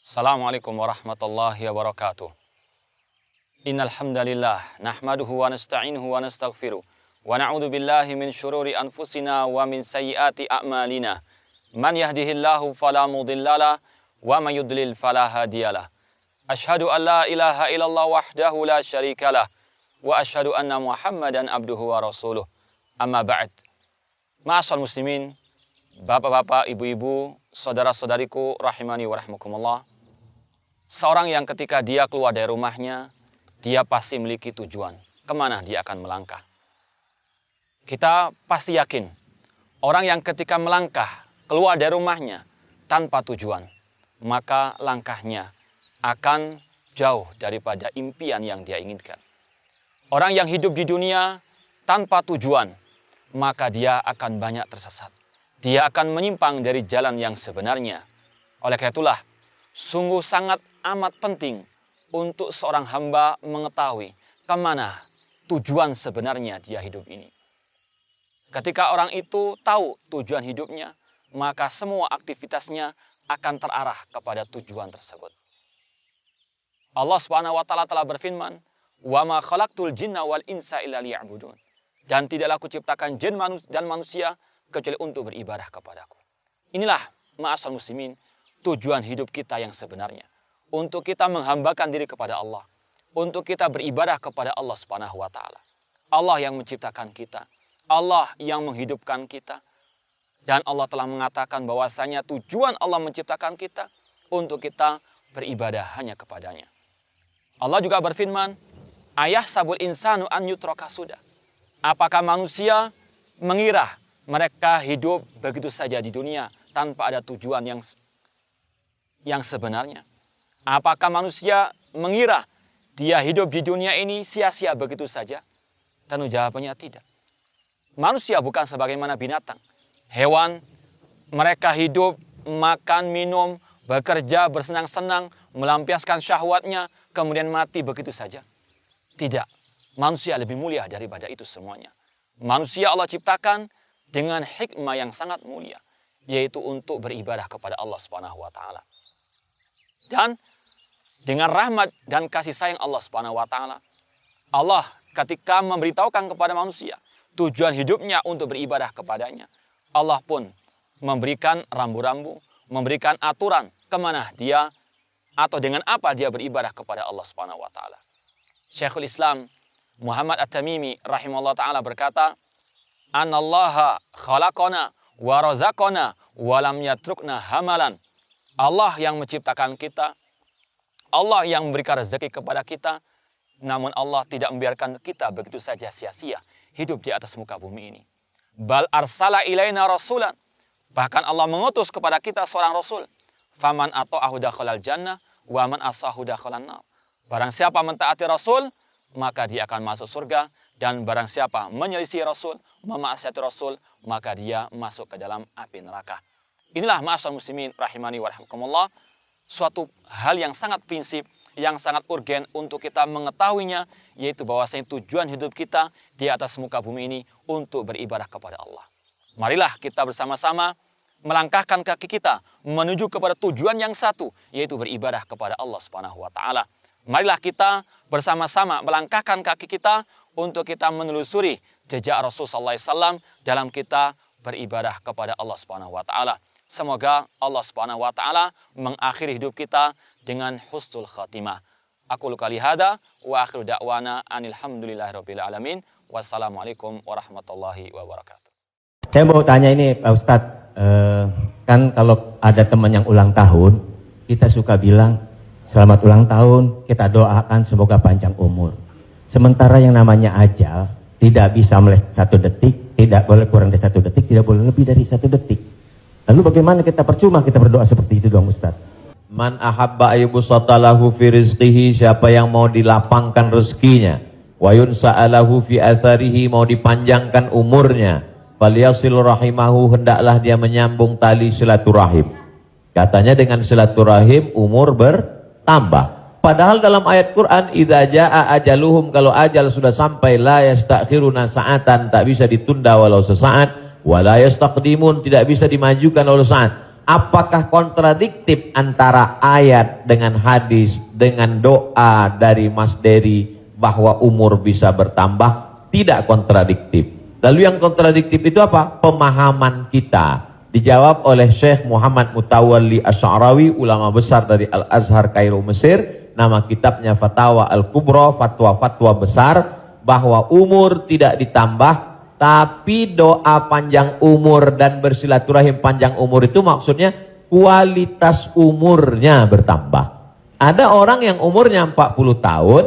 Assalamualaikum warahmatullahi wabarakatuh. Innal hamdalillah nahmaduhu wa nasta'inuhu wa nastaghfiruh wa na'udzu billahi min syururi anfusina wa min sayyiati a'malina. Man yahdihillahu fala mudhillalah wa may yudlil fala hadiyalah. Asyhadu an la ilaha illallah wahdahu la syarikalah wa asyhadu anna Muhammadan abduhu wa rasuluh. Amma ba'd. Ma'asal muslimin, bapak-bapak, ibu-ibu, saudara-saudariku rahimani wa rahmakumullah. Seorang yang ketika dia keluar dari rumahnya, dia pasti memiliki tujuan kemana dia akan melangkah. Kita pasti yakin, orang yang ketika melangkah keluar dari rumahnya tanpa tujuan, maka langkahnya akan jauh daripada impian yang dia inginkan. Orang yang hidup di dunia tanpa tujuan, maka dia akan banyak tersesat. Dia akan menyimpang dari jalan yang sebenarnya. Oleh karena itulah, sungguh sangat amat penting untuk seorang hamba mengetahui kemana tujuan sebenarnya dia hidup ini. Ketika orang itu tahu tujuan hidupnya, maka semua aktivitasnya akan terarah kepada tujuan tersebut. Allah Subhanahu wa taala telah berfirman, "Wa ma khalaqtul jinna wal insa illa liya'budun." Dan tidaklah aku ciptakan jin dan manusia kecuali untuk beribadah kepadaku. Inilah ma'asal muslimin, tujuan hidup kita yang sebenarnya. Untuk kita menghambakan diri kepada Allah. Untuk kita beribadah kepada Allah Subhanahu wa taala. Allah yang menciptakan kita. Allah yang menghidupkan kita. Dan Allah telah mengatakan bahwasanya tujuan Allah menciptakan kita untuk kita beribadah hanya kepadanya. Allah juga berfirman, "Ayahsabul insanu an yutraka sudah." Apakah manusia mengira mereka hidup begitu saja di dunia tanpa ada tujuan yang sebenarnya? Apakah manusia mengira dia hidup di dunia ini sia-sia begitu saja? Tentu jawabannya tidak. Manusia bukan sebagaimana binatang. Hewan, mereka hidup, makan, minum, bekerja, bersenang-senang, melampiaskan syahwatnya, kemudian mati begitu saja. Tidak. Manusia lebih mulia daripada itu semuanya. Manusia Allah ciptakan dengan hikmah yang sangat mulia, yaitu untuk beribadah kepada Allah Subhanahu wa taala. Dan dengan rahmat dan kasih sayang Allah Subhanahu wa taala, Allah ketika memberitahukan kepada manusia tujuan hidupnya untuk beribadah kepadanya, Allah pun memberikan rambu-rambu, memberikan aturan kemana dia atau dengan apa dia beribadah kepada Allah Subhanahu wa taala. Syekhul Islam Muhammad At-Tamimi rahimahullah taala berkata, "Anallaha khalaqana wa razaqana wa lam yatrukna hamalan." Allah yang menciptakan kita, Allah yang memberikan rezeki kepada kita, namun Allah tidak membiarkan kita begitu saja sia-sia hidup di atas muka bumi ini. Bal arsala ilaina rasulan. Bahkan Allah mengutus kepada kita seorang rasul. Faman ata'ahu dakhalal jannah wa man asahu dakhalan nar. Barang siapa mentaati rasul, maka dia akan masuk surga, dan barang siapa menyelisih rasul, memaksiati rasul, maka dia masuk ke dalam api neraka. Inilah ma'asyiral muslimin rahimani wa rahimakumullah, suatu hal yang sangat prinsip, yang sangat urgen untuk kita mengetahuinya, yaitu bahwasanya tujuan hidup kita di atas muka bumi ini untuk beribadah kepada Allah. Marilah kita bersama-sama melangkahkan kaki kita menuju kepada tujuan yang satu, yaitu beribadah kepada Allah Subhanahu wa taala. Marilah kita bersama-sama melangkahkan kaki kita untuk kita menelusuri jejak Rasulullah SAW dalam kita beribadah kepada Allah Subhanahu wa taala. Semoga Allah Subhanahu wa taala mengakhiri hidup kita dengan husnul khatimah. Aku qali hada wa akhiru da'wana alhamdulillahirabbil alamin. Wassalamualaikum warahmatullahi wabarakatuh. Saya mau tanya ini Pak Ustadz, kan kalau ada teman yang ulang tahun, kita suka bilang selamat ulang tahun, kita doakan semoga panjang umur. Sementara yang namanya ajal tidak bisa meleset 1 detik, tidak boleh kurang dari 1 detik, tidak boleh lebih dari 1 detik. Lalu bagaimana kita percuma kita berdoa seperti itu dong Ustaz? Man ahabba ayyubsata lahu fi rizqihi, siapa yang mau dilapangkan rezekinya, wa yunsa'alahu fi atharihi, mau dipanjangkan umurnya, falyasil rahimahu, hendaklah dia menyambung tali silaturahim. Katanya dengan silaturahim umur bertambah. Padahal dalam ayat Quran, idza jaa ajaluhum, kalau ajal sudah sampai, la yastakhiruna sa'atan, tak bisa ditunda walau sesaat, wa la yastaqdimun, tidak bisa dimajukan walau saat. Apakah kontradiktif antara ayat dengan hadis dengan doa dari Mas Dery bahwa umur bisa bertambah? Tidak kontradiktif. Lalu yang kontradiktif itu apa? Pemahaman kita. Dijawab oleh Syekh Muhammad Mutawalli Asy'arawi, ulama besar dari Al-Azhar Kairo Mesir. Nama kitabnya Fatawa Al-Kubra, fatwa-fatwa besar, bahwa umur tidak ditambah, tapi doa panjang umur dan bersilaturahim panjang umur itu maksudnya kualitas umurnya bertambah. Ada orang yang umurnya 40 tahun,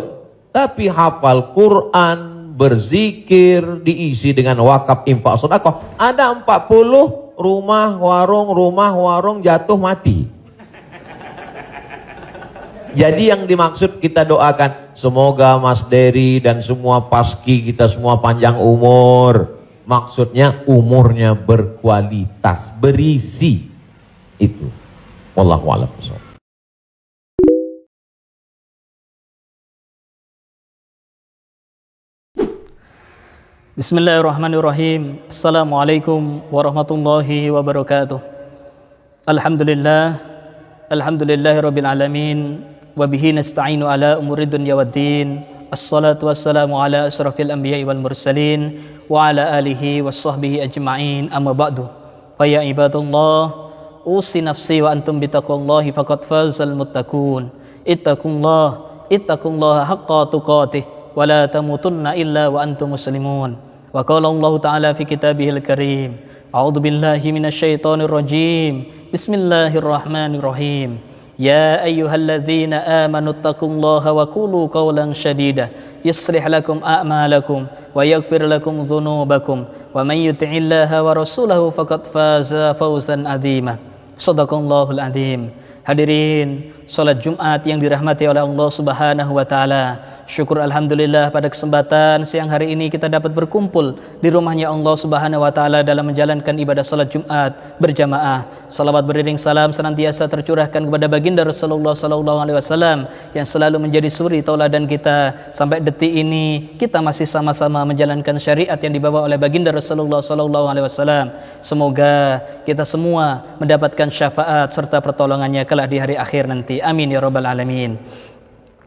tapi hafal Quran, berzikir, diisi dengan wakaf, infak, sedekah. Ada 40, rumah, warung jatuh mati. Jadi yang dimaksud kita doakan, semoga Mas Dery dan semua paski kita semua panjang umur. Maksudnya umurnya berkualitas, berisi. Itu. Wallahu a'lam. Bismillahirrahmanirrahim. Assalamualaikum warahmatullahi wabarakatuh. Alhamdulillahirabbil alamin. Wabihi nasta'inu ala umuri dunya waddin. Assalatu wassalamu ala asrafil anbiya'i wal mursalin wa ala alihi wassahbihi ajma'in, amma ba'du. Fa ya ibadallah, usi nafsi wa antum bitaqwallahi faqad fazal muttaqun. Ittaqullaha haqqa tuqatih wa la tamutunna illa wa antum muslimun. Wa qala Allah ta'ala fi kitabihil karim, a'udzu billahi minasyaitonir rajim. Bismillahirrahmanirrahim. Ya ayyuhalladzina amanu taqullaha wa qulu qawlan shadida yuslih lakum a'malakum wa yaghfir lakum dzunubakum wa man yuti'illaha wa rasulahu faqad faza fawzan 'azima. Shadaqallahul 'azim. Hadirin salat Jumat yang dirahmati oleh Allah Subhanahu wa taala. Syukur alhamdulillah pada kesempatan siang hari ini kita dapat berkumpul di rumahnya Allah Subhanahu wa taala dalam menjalankan ibadah salat Jumat berjamaah. Salawat beriring salam senantiasa tercurahkan kepada baginda Rasulullah sallallahu alaihi wasallam yang selalu menjadi suri tauladan kita sampai detik ini kita masih sama-sama menjalankan syariat yang dibawa oleh baginda Rasulullah sallallahu alaihi wasallam. Semoga kita semua mendapatkan syafaat serta pertolongannya kelak di hari akhir nanti. Amin ya rabbal alamin.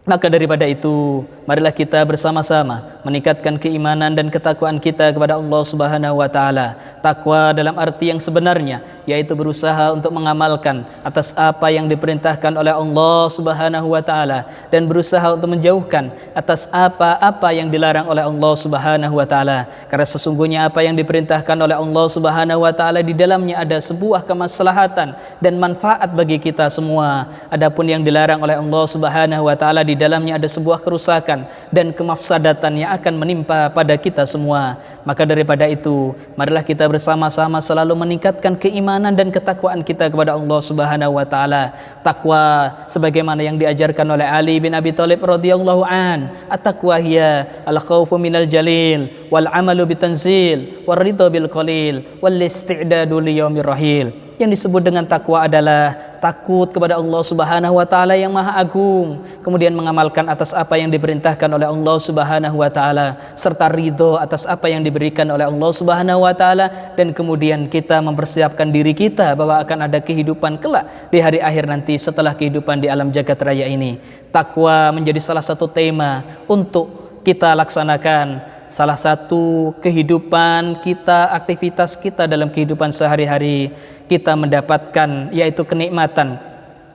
Maka daripada itu, marilah kita bersama-sama meningkatkan keimanan dan ketakwaan kita kepada Allah Subhanahu wa taala. Takwa dalam arti yang sebenarnya, yaitu berusaha untuk mengamalkan atas apa yang diperintahkan oleh Allah Subhanahu wa taala dan berusaha untuk menjauhkan atas apa-apa yang dilarang oleh Allah Subhanahu wa taala. Karena sesungguhnya apa yang diperintahkan oleh Allah Subhanahu wa taala di dalamnya ada sebuah kemaslahatan dan manfaat bagi kita semua. Adapun yang dilarang oleh Allah Subhanahu wa taala di dalamnya ada sebuah kerusakan dan kemafsadatan yang akan menimpa pada kita semua. Maka daripada itu, marilah kita bersama-sama selalu meningkatkan keimanan dan ketakwaan kita kepada Allah Subhanahu wa taala. Takwa sebagaimana yang diajarkan oleh Ali bin Abi Thalib radhiyallahu an, at-taqwa hiya al-khaufu minal jalil wal amalu bitanzil wal ridha bil qalil wal isti'dadu li yaumir rahil. Yang disebut dengan takwa adalah takut kepada Allah Subhanahu wa taala yang Maha Agung, kemudian mengamalkan atas apa yang diperintahkan oleh Allah Subhanahu wa taala serta ridho atas apa yang diberikan oleh Allah Subhanahu wa taala, dan kemudian kita mempersiapkan diri kita bahwa akan ada kehidupan kelak di hari akhir nanti setelah kehidupan di alam jagat raya ini. Takwa menjadi salah satu tema untuk kita laksanakan. Salah satu kehidupan kita, aktivitas kita dalam kehidupan sehari-hari, kita mendapatkan yaitu kenikmatan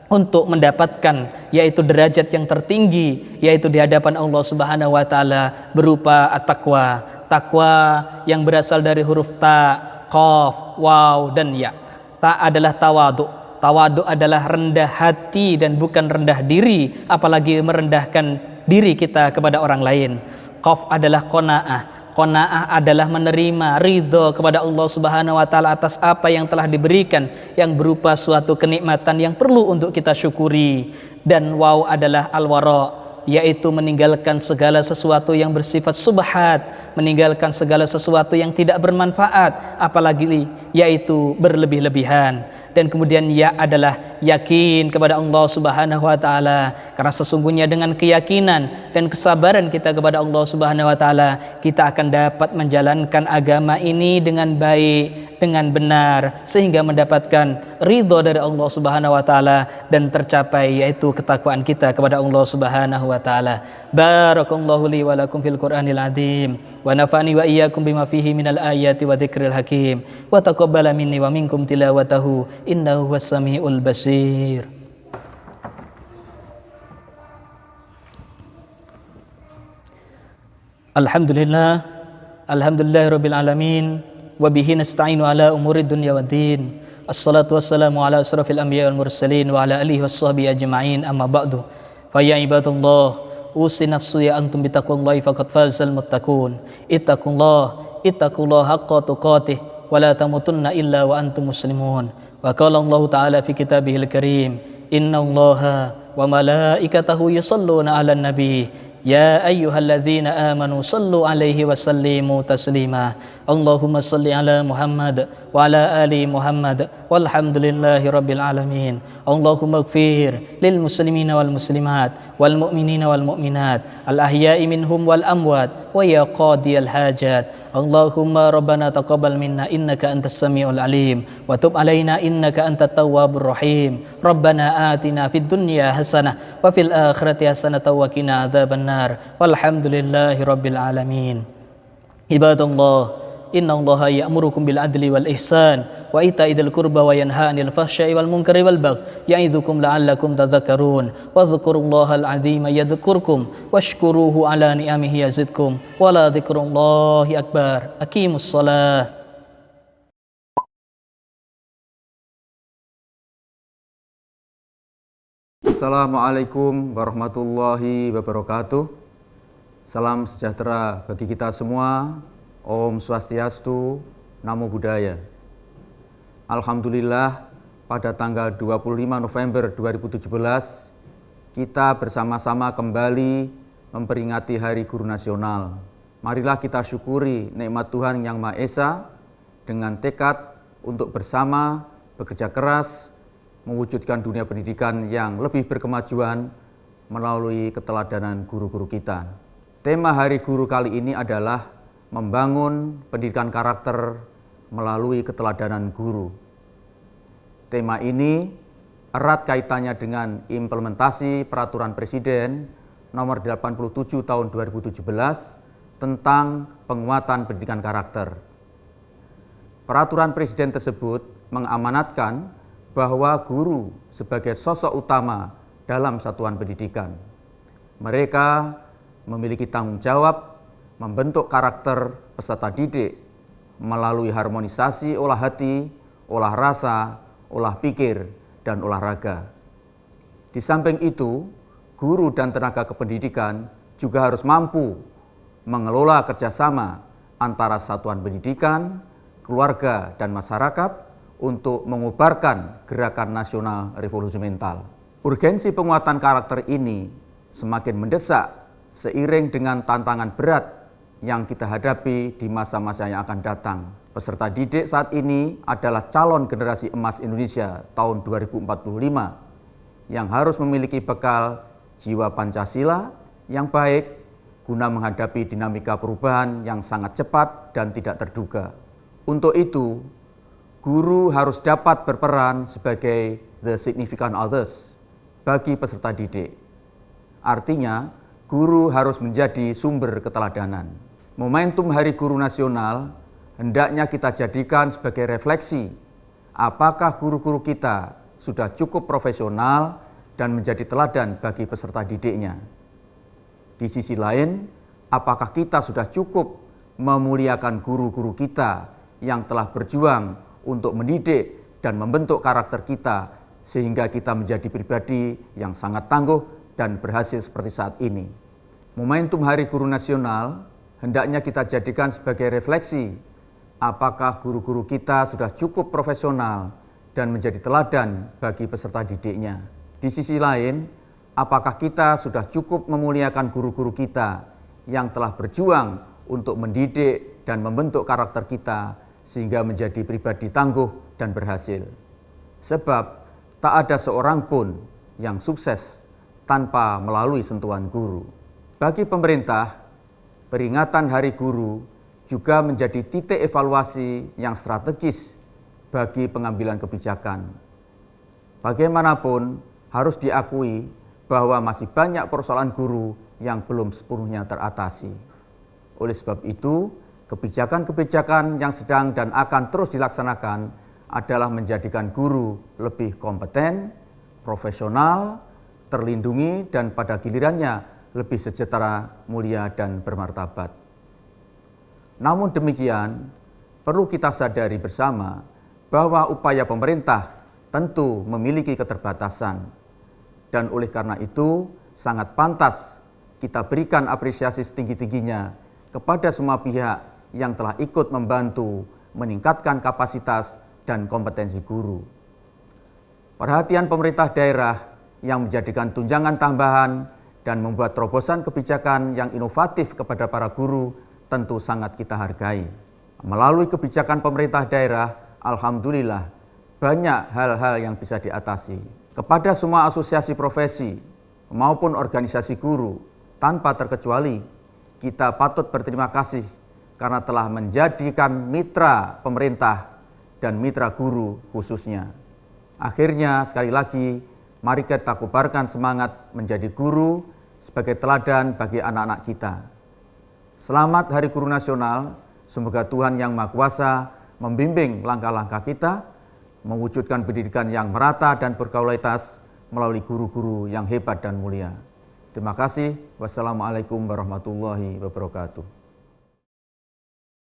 untuk mendapatkan yaitu derajat yang tertinggi yaitu di hadapan Allah Subhanahu wa taala berupa at-taqwa. Takwa yang berasal dari huruf ta, qaf, waw dan ya. Ta adalah tawadu. Tawadu adalah rendah hati dan bukan rendah diri, apalagi merendahkan diri kita kepada orang lain. Qaf adalah qanaah. Qanaah adalah menerima ridho kepada Allah Subhanahu wa taala atas apa yang telah diberikan yang berupa suatu kenikmatan yang perlu untuk kita syukuri. Dan waw adalah al-wara, yaitu meninggalkan segala sesuatu yang bersifat subhat, meninggalkan segala sesuatu yang tidak bermanfaat, apalagi yaitu berlebih-lebihan. dan kemudian ya adalah yakin kepada Allah Subhanahu wa taala. Karena sesungguhnya dengan keyakinan dan kesabaran kita kepada Allah Subhanahu wa taala, kita akan dapat menjalankan agama ini dengan baik, dengan benar, sehingga mendapatkan ridho dari Allah Subhanahu wa taala dan tercapai yaitu ketakwaan kita kepada Allah Subhanahu wa taala. Barakallahu li wa lakum fil Qur'anil azim wa nafa'ani wa iyyakum bima fihi minal ayati wa dzikril hakim wa taqabbala minni wa minkum tilawatahu innahu huwas samiul basir. Alhamdulillah, alhamdulillahirabbil alamin, wa bihi nasta'inu ala umurid dunya waddin. Assalatu wassalamu ala asrafil anbiya wal mursalin wa ala alihi washabbihi ajma'in, amma ba'du. Fa ya ibadallah, usi nafsu ya antum bitaqwallahi faqad fazal muttaqun. Ittaqullaha haqqa tuqatih wa la tamutunna illa wa antum muslimun. Wa qala Allah ta'ala fi kitabihil karim, innallaha wa malaikatahu yusholluna 'alan nabi. Ya ayyuhalladzina amanu sallu alaihi wa sallimu taslima. Allahumma salli ala Muhammad wa ala ali Muhammad walhamdulillahi rabbil alamin. Allahumma ighfir lil muslimina wal muslimat wal mu'minina wal mu'minat al ahya'i minhum wal amwat wa ya qadiyal hajat. Allahumma rabbana taqabbal minna innaka antas samiul alim wa tub alaina innaka antat tawwabur rahim. Rabbana atina fid dunya hasanah wa fil akhirati hasanah wa qina adzabannar. Walhamdulillahi rabbil alamin. Ibadallah, innallaha ya'murukum bil adli wal ihsan wa ita'i dzil qurba wa yanha 'anil fahsya'i wal munkari wal baghi ya'idzukum la'allakum tadhakkarun. Wa dzkurullahal 'azima yadhkurkum washkuruhu 'ala ni'amihi yazidkum wa la dzikrullahi akbar. Aqimus shalah. Assalamualaikum warahmatullahi wabarakatuh. Salam sejahtera bagi kita semua. Om Swastiastu, Namo Buddhaya. Alhamdulillah, pada tanggal 25 November 2017, kita bersama-sama kembali memperingati Hari Guru Nasional. Marilah kita syukuri nikmat Tuhan Yang Maha Esa dengan tekad untuk bersama bekerja keras mewujudkan dunia pendidikan yang lebih berkemajuan melalui keteladanan guru-guru kita. Tema Hari Guru kali ini adalah membangun pendidikan karakter melalui keteladanan guru. Tema ini erat kaitannya dengan implementasi Peraturan Presiden Nomor 87 Tahun 2017 tentang penguatan pendidikan karakter. Peraturan Presiden tersebut mengamanatkan bahwa guru sebagai sosok utama dalam satuan pendidikan. Mereka memiliki tanggung jawab membentuk karakter peserta didik melalui harmonisasi olah hati, olah rasa, olah pikir, dan olahraga. Di samping itu, guru dan tenaga kependidikan juga harus mampu mengelola kerjasama antara satuan pendidikan, keluarga, dan masyarakat untuk mengubarkan gerakan nasional revolusi mental. Urgensi penguatan karakter ini semakin mendesak seiring dengan tantangan berat yang kita hadapi di masa-masa yang akan datang. Peserta didik saat ini adalah calon generasi emas Indonesia tahun 2045 yang harus memiliki bekal jiwa Pancasila yang baik guna menghadapi dinamika perubahan yang sangat cepat dan tidak terduga. Untuk itu, guru harus dapat berperan sebagai the significant others bagi peserta didik. Artinya, guru harus menjadi sumber keteladanan. Momentum Hari Guru Nasional hendaknya kita jadikan sebagai refleksi apakah guru-guru kita sudah cukup profesional dan menjadi teladan bagi peserta didiknya. Di sisi lain, apakah kita sudah cukup memuliakan guru-guru kita yang telah berjuang untuk mendidik dan membentuk karakter kita sehingga kita menjadi pribadi yang sangat tangguh dan berhasil seperti saat ini. Momentum Hari Guru Nasional hendaknya kita jadikan sebagai refleksi apakah guru-guru kita sudah cukup profesional dan menjadi teladan bagi peserta didiknya. Di sisi lain, apakah kita sudah cukup memuliakan guru-guru kita yang telah berjuang untuk mendidik dan membentuk karakter kita sehingga menjadi pribadi tangguh dan berhasil. Sebab tak ada seorang pun yang sukses tanpa melalui sentuhan guru. Bagi pemerintah, peringatan Hari Guru juga menjadi titik evaluasi yang strategis bagi pengambilan kebijakan. Bagaimanapun, harus diakui bahwa masih banyak persoalan guru yang belum sepenuhnya teratasi. Oleh sebab itu, kebijakan-kebijakan yang sedang dan akan terus dilaksanakan adalah menjadikan guru lebih kompeten, profesional, terlindungi, dan pada gilirannya lebih sejahtera, mulia, dan bermartabat. Namun demikian, perlu kita sadari bersama bahwa upaya pemerintah tentu memiliki keterbatasan, dan oleh karena itu sangat pantas kita berikan apresiasi setinggi-tingginya kepada semua pihak yang telah ikut membantu meningkatkan kapasitas dan kompetensi guru. Perhatian pemerintah daerah yang menjadikan tunjangan tambahan dan membuat terobosan kebijakan yang inovatif kepada para guru tentu sangat kita hargai. Melalui kebijakan pemerintah daerah, alhamdulillah banyak hal-hal yang bisa diatasi. Kepada semua asosiasi profesi maupun organisasi guru, tanpa terkecuali, kita patut berterima kasih karena telah menjadikan mitra pemerintah dan mitra guru khususnya. Akhirnya, sekali lagi, mari kita kobarkan semangat menjadi guru sebagai teladan bagi anak-anak kita. Selamat Hari Guru Nasional, semoga Tuhan Yang Maha Kuasa membimbing langkah-langkah kita, mewujudkan pendidikan yang merata dan berkualitas melalui guru-guru yang hebat dan mulia. Terima kasih. Wassalamualaikum warahmatullahi wabarakatuh.